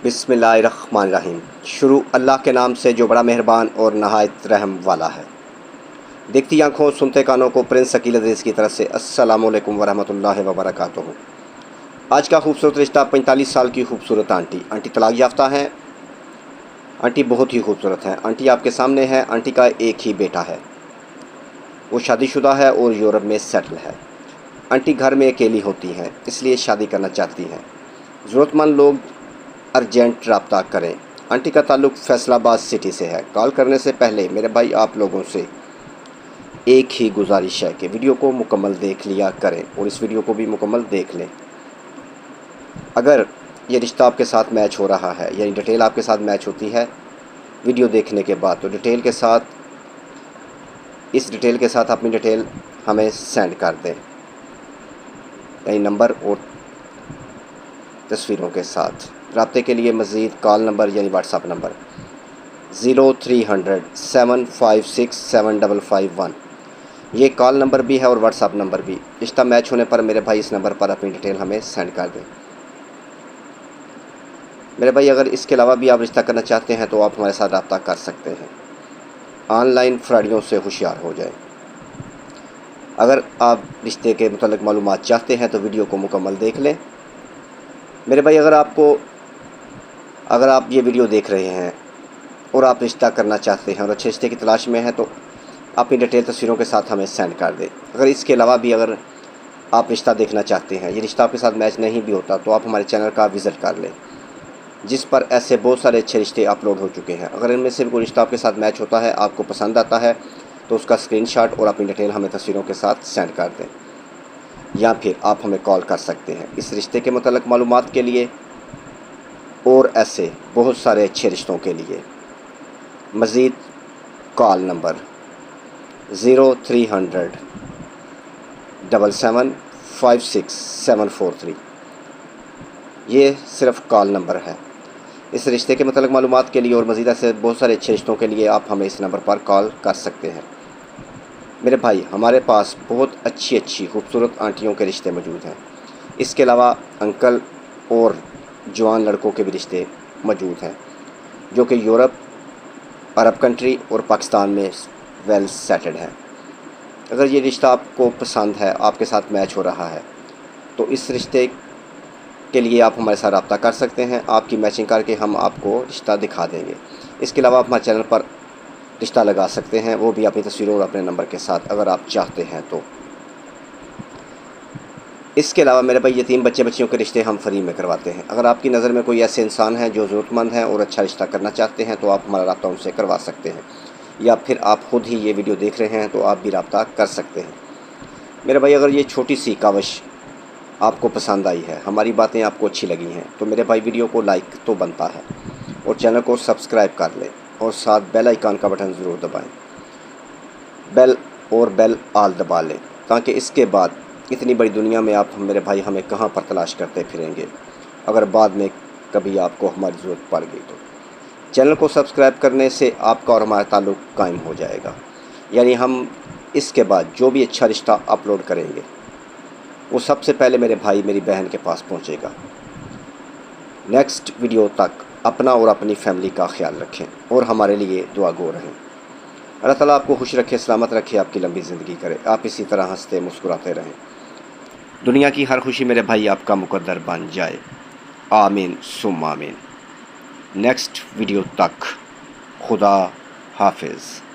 बिस्मिल्लाहिर्रहमानिर्रहीम। शुरू अल्लाह के नाम से जो बड़ा मेहरबान और नहायत रहम वाला है। देखती आँखों सुनते कानों को प्रिंस शकील अजीज़ की तरफ से अस्सलामु अलैकुम वरहमतुल्लाहि वबरकातुहू। आज का खूबसूरत रिश्ता 45 साल की खूबसूरत आंटी तलाक याफ्ता हैं। आंटी बहुत ही खूबसूरत हैं। आंटी आपके सामने है। आंटी का एक ही बेटा है, वो शादीशुदा है और यूरोप में सेटल है। आंटी घर में अकेली होती हैं, इसलिए शादी करना चाहती हैं। ज़रूरतमंद लोग अर्जेंट रब्ता करें। आंटी का ताल्लुक़ फैसलाबाद सिटी से है। कॉल करने से पहले मेरे भाई आप लोगों से एक ही गुजारिश है कि वीडियो को मुकम्मल देख लिया करें और इस वीडियो को भी मुकम्मल देख लें। अगर ये रिश्ता आपके साथ मैच हो रहा है, यानी डिटेल आपके साथ मैच होती है वीडियो देखने के बाद, तो डिटेल के साथ, इस डिटेल के साथ अपनी डिटेल हमें सेंड कर दें, यानी नंबर और तस्वीरों के साथ। राब्ते के लिए मज़ीद कॉल नंबर यानी व्हाट्सअप नंबर 0300 756 7551, ये कॉल नंबर भी है और व्हाट्सअप नंबर भी। रिश्ता मैच होने पर मेरे भाई इस नंबर पर अपनी डिटेल हमें सेंड कर दें। मेरे भाई अगर इसके अलावा भी आप रिश्ता करना चाहते हैं तो आप हमारे साथ रब्ता कर सकते हैं। ऑनलाइन फ्रॉडियों से होशियार हो जाए। अगर आप रिश्ते के मुताल्लिक़ मालूमात चाहते हैं तो वीडियो को मुकम्मल देख लें। मेरे भाई अगर आप ये वीडियो देख रहे हैं और आप रिश्ता करना चाहते हैं और अच्छे रिश्ते की तलाश में हैं तो अपनी डिटेल तस्वीरों के साथ हमें सेंड कर दें। अगर इसके अलावा भी अगर आप रिश्ता देखना चाहते हैं, ये रिश्ता आपके साथ मैच नहीं भी होता, तो आप हमारे चैनल का विज़िट कर लें, जिस पर ऐसे बहुत सारे अच्छे रिश्ते अपलोड हो चुके हैं। अगर इनमें से कोई रिश्ता आपके साथ मैच होता है, आपको पसंद आता है, तो उसका स्क्रीनशॉट और अपनी डिटेल हमें तस्वीरों के साथ सेंड कर दें, या फिर आप हमें कॉल कर सकते हैं इस रिश्ते के मुताल्लिक़ मालूमात के लिए और ऐसे बहुत सारे अच्छे रिश्तों के लिए। मज़ीद कॉल नंबर 0300 77 56 743, ये सिर्फ़ कॉल नंबर है। इस रिश्ते के मतलब मालूमात के लिए और मज़ीद ऐसे बहुत सारे अच्छे रिश्तों के लिए आप हमें इस नंबर पर कॉल कर सकते हैं। मेरे भाई हमारे पास बहुत अच्छी खूबसूरत आंटियों के रिश्ते मौजूद हैं। इसके अलावा अंकल और जवान लड़कों के भी रिश्ते मौजूद हैं, जो कि यूरोप, अरब कंट्री और पाकिस्तान में वेल सेटल्ड हैं। अगर ये रिश्ता आपको पसंद है, आपके साथ मैच हो रहा है, तो इस रिश्ते के लिए आप हमारे साथ रब्ता कर सकते हैं। आपकी मैचिंग करके हम आपको रिश्ता दिखा देंगे। इसके अलावा आप हमारे चैनल पर रिश्ता लगा सकते हैं, वो भी अपनी तस्वीरों और अपने नंबर के साथ, अगर आप चाहते हैं तो। इसके अलावा मेरे भाई यतीम बच्चे बच्चियों के रिश्ते हम फ्री में करवाते हैं। अगर आपकी नज़र में कोई ऐसे इंसान हैं जो ज़रूरतमंद हैं और अच्छा रिश्ता करना चाहते हैं, तो आप हमारा रब्ता उनसे करवा सकते हैं, या फिर आप ख़ुद ही ये वीडियो देख रहे हैं तो आप भी रब्ता कर सकते हैं। मेरे भाई अगर ये छोटी सी काविश आपको पसंद आई है, हमारी बातें आपको अच्छी लगी हैं, तो मेरे भाई वीडियो को लाइक तो बनता है और चैनल को सब्सक्राइब कर लें और साथ बेल आइकन का बटन ज़रूर दबाएं। बेल आल दबा लें, ताकि इसके बाद इतनी बड़ी दुनिया में आप मेरे भाई हमें कहाँ पर तलाश करते फिरेंगे, अगर बाद में कभी आपको हमारी ज़रूरत पड़ गई तो। चैनल को सब्सक्राइब करने से आपका और हमारा ताल्लुक़ कायम हो जाएगा, यानी हम इसके बाद जो भी अच्छा रिश्ता अपलोड करेंगे वो सबसे पहले मेरे भाई मेरी बहन के पास पहुंचेगा। नेक्स्ट वीडियो तक अपना और अपनी फैमिली का ख्याल रखें और हमारे लिए दुआ गो रहें। अल्लाह ताला आपको खुश रखे, सलामत रखे, आपकी लंबी ज़िंदगी करे, आप इसी तरह हंसते मुस्कुराते रहें। दुनिया की हर खुशी मेरे भाई आपका मुकद्दर बन जाए। आमीन सुम्मा आमीन। नेक्स्ट वीडियो तक खुदा हाफिज़।